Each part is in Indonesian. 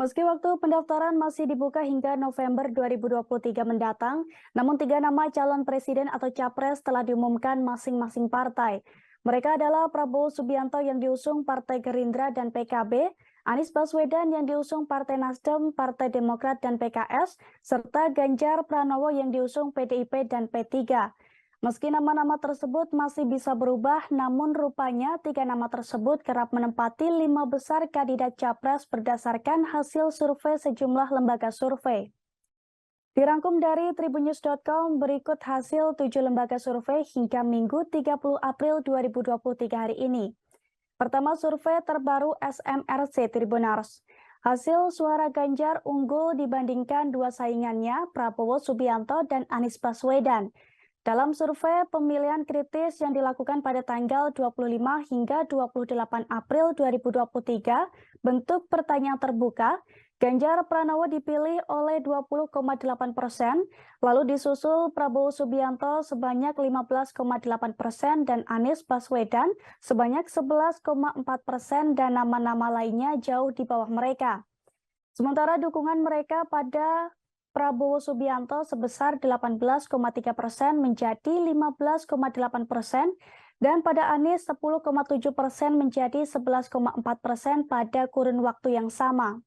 Meski waktu pendaftaran masih dibuka hingga November 2023 mendatang, namun 3 nama calon presiden atau capres telah diumumkan masing-masing partai. Mereka adalah Prabowo Subianto yang diusung Partai Gerindra dan PKB, Anies Baswedan yang diusung Partai Nasdem, Partai Demokrat dan PKS, serta Ganjar Pranowo yang diusung PDIP dan P3. Meski nama-nama tersebut masih bisa berubah, namun rupanya 3 nama tersebut kerap menempati 5 besar kandidat capres berdasarkan hasil survei sejumlah lembaga survei. Dirangkum dari tribunnews.com, berikut hasil 7 lembaga survei hingga Minggu 30 April 2023 hari ini. Pertama, survei terbaru SMRC Tribunars. Hasil suara Ganjar unggul dibandingkan 2 saingannya, Prabowo Subianto dan Anies Baswedan. Dalam survei pemilihan kritis yang dilakukan pada tanggal 25 hingga 28 April 2023, bentuk pertanyaan terbuka, Ganjar Pranowo dipilih oleh 20,8%, lalu disusul Prabowo Subianto sebanyak 15,8% dan Anies Baswedan sebanyak 11,4% dan nama-nama lainnya jauh di bawah mereka. Sementara dukungan mereka pada Prabowo Subianto sebesar 18,3% menjadi 15,8% dan pada Anies 10,7% menjadi 11,4% pada kurun waktu yang sama.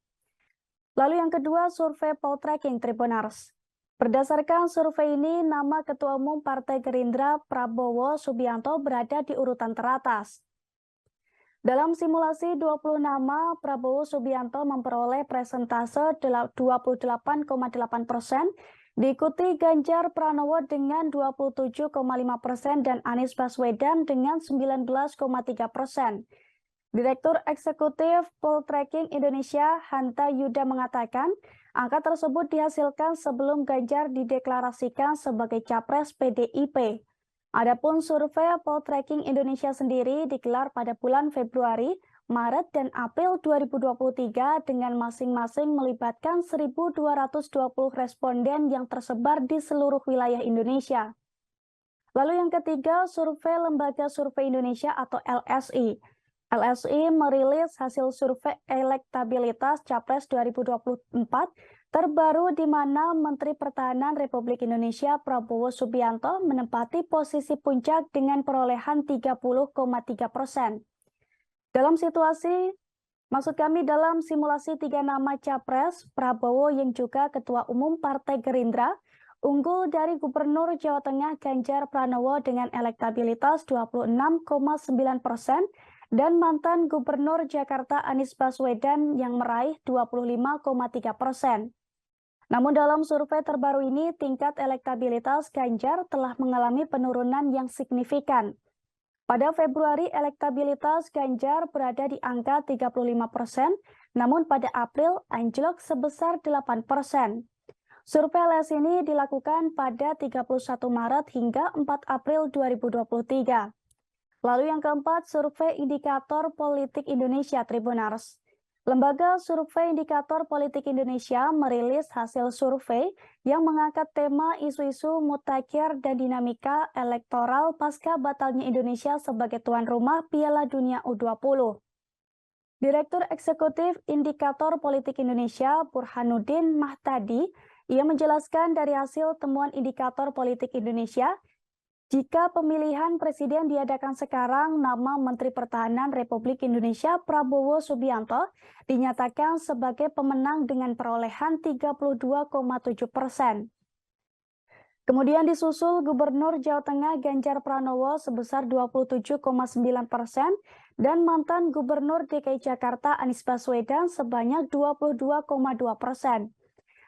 Lalu yang kedua, survei Poltreking Tribunars. Berdasarkan survei ini, nama Ketua Umum Partai Gerindra Prabowo Subianto berada di urutan teratas. Dalam simulasi 20 nama, Prabowo Subianto memperoleh presentase 28,8%, diikuti Ganjar Pranowo dengan 27,5% dan Anies Baswedan dengan 19,3%. Direktur Eksekutif Poltreking Indonesia, Hanta Yuda mengatakan, angka tersebut dihasilkan sebelum Ganjar dideklarasikan sebagai capres PDIP. Adapun survei Poltreking Indonesia sendiri digelar pada bulan Februari, Maret, dan April 2023 dengan masing-masing melibatkan 1.220 responden yang tersebar di seluruh wilayah Indonesia. Lalu yang ketiga, survei Lembaga Survei Indonesia atau LSI. LSI merilis hasil survei elektabilitas Capres 2024 terbaru di mana Menteri Pertahanan Republik Indonesia Prabowo Subianto menempati posisi puncak dengan perolehan 30,3%. Dalam simulasi 3 nama Capres, Prabowo yang juga Ketua Umum Partai Gerindra, unggul dari Gubernur Jawa Tengah Ganjar Pranowo dengan elektabilitas 26,9%, dan mantan Gubernur Jakarta Anies Baswedan yang meraih 25,3%. Namun dalam survei terbaru ini, tingkat elektabilitas Ganjar telah mengalami penurunan yang signifikan. Pada Februari, elektabilitas Ganjar berada di angka 35%, namun pada April anjlok sebesar 8%. Survei LS ini dilakukan pada 31 Maret hingga 4 April 2023. Lalu yang keempat, survei Indikator Politik Indonesia Tribunars. Lembaga Survei Indikator Politik Indonesia merilis hasil survei yang mengangkat tema isu-isu mutakhir dan dinamika elektoral pasca batalnya Indonesia sebagai tuan rumah Piala Dunia U20. Direktur Eksekutif Indikator Politik Indonesia Burhanuddin Mahtadi, ia menjelaskan dari hasil temuan Indikator Politik Indonesia, jika pemilihan presiden diadakan sekarang, nama Menteri Pertahanan Republik Indonesia Prabowo Subianto dinyatakan sebagai pemenang dengan perolehan 32,7%. Kemudian disusul Gubernur Jawa Tengah Ganjar Pranowo sebesar 27,9% dan mantan Gubernur DKI Jakarta Anies Baswedan sebanyak 22,2%.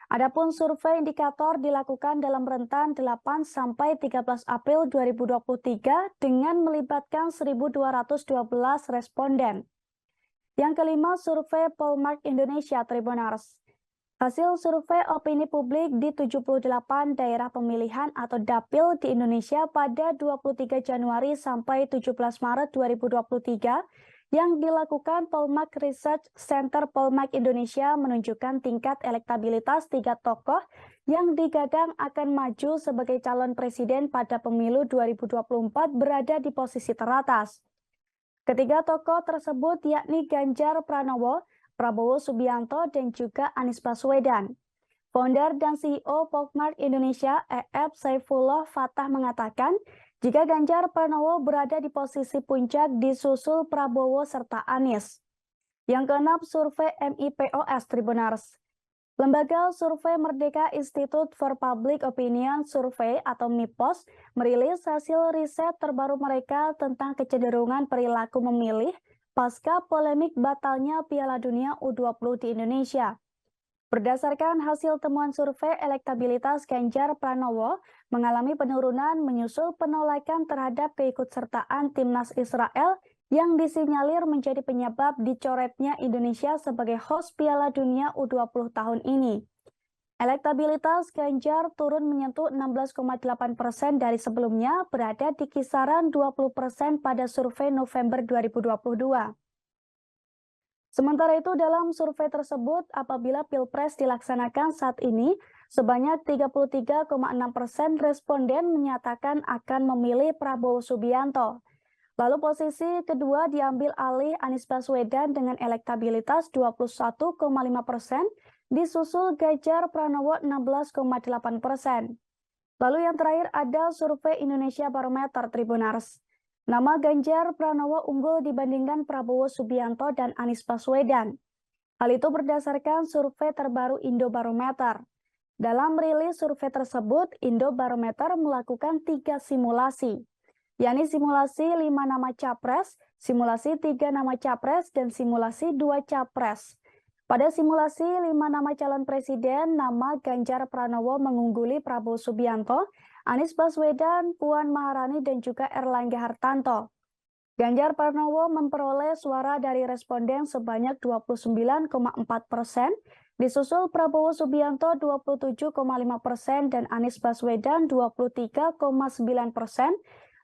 Adapun survei indikator dilakukan dalam rentan 8 sampai 13 April 2023 dengan melibatkan 1.212 responden. Yang kelima, survei Polmark Indonesia Tribunars. Hasil survei opini publik di 78 daerah pemilihan atau dapil di Indonesia pada 23 Januari sampai 17 Maret 2023 yang dilakukan Polmark Research Center Polmark Indonesia menunjukkan tingkat elektabilitas 3 tokoh yang digadang akan maju sebagai calon presiden pada pemilu 2024 berada di posisi teratas. Ketiga tokoh tersebut yakni Ganjar Pranowo, Prabowo Subianto, dan juga Anies Baswedan. Founder dan CEO Polmark Indonesia, EF Saifullah Fatah mengatakan, jika Ganjar Pranowo berada di posisi puncak disusul Prabowo serta Anies. Yang keenam, survei MIPOS Tribunars. Lembaga Survei Merdeka Institute for Public Opinion Survey atau MIPOS merilis hasil riset terbaru mereka tentang kecenderungan perilaku memilih pasca polemik batalnya Piala Dunia U20 di Indonesia. Berdasarkan hasil temuan survei, elektabilitas Ganjar Pranowo mengalami penurunan menyusul penolakan terhadap keikutsertaan timnas Israel yang disinyalir menjadi penyebab dicoretnya Indonesia sebagai host Piala Dunia U20 tahun ini. Elektabilitas Ganjar turun menyentuh 16,8% dari sebelumnya, berada di kisaran 20% pada survei November 2022. Sementara itu, dalam survei tersebut, apabila Pilpres dilaksanakan saat ini, sebanyak 33,6% responden menyatakan akan memilih Prabowo Subianto. Lalu posisi kedua diambil alih Anies Baswedan dengan elektabilitas 21,5%, disusul Ganjar Pranowo 16,8%. Lalu yang terakhir ada survei Indonesia Barometer Tribunars. Nama Ganjar Pranowo unggul dibandingkan Prabowo Subianto dan Anies Baswedan. Hal itu berdasarkan survei terbaru Indobarometer. Dalam rilis survei tersebut, Indobarometer melakukan 3 simulasi, yakni simulasi 5 nama capres, simulasi 3 nama capres, dan simulasi 2 capres. Pada simulasi 5 nama calon presiden, nama Ganjar Pranowo mengungguli Prabowo Subianto, Anies Baswedan, Puan Maharani, dan juga Erlangga Hartarto. Ganjar Pranowo memperoleh suara dari responden sebanyak 29,4%, disusul Prabowo Subianto 27,5% dan Anies Baswedan 23,9%,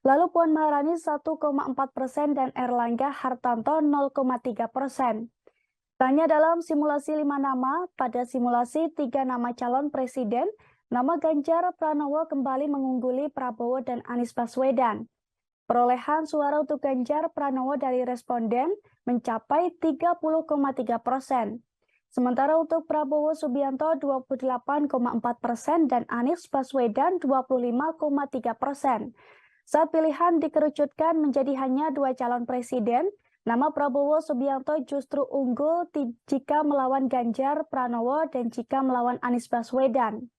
lalu Puan Maharani 1,4% dan Erlangga Hartarto 0,3%. Tanya dalam simulasi 5 nama, pada simulasi 3 nama calon presiden, nama Ganjar Pranowo kembali mengungguli Prabowo dan Anies Baswedan. Perolehan suara untuk Ganjar Pranowo dari responden mencapai 30,3%. Sementara untuk Prabowo Subianto 28,4% dan Anies Baswedan 25,3%. Saat pilihan dikerucutkan menjadi hanya 2 calon presiden, nama Prabowo Subianto justru unggul jika melawan Ganjar Pranowo dan jika melawan Anies Baswedan.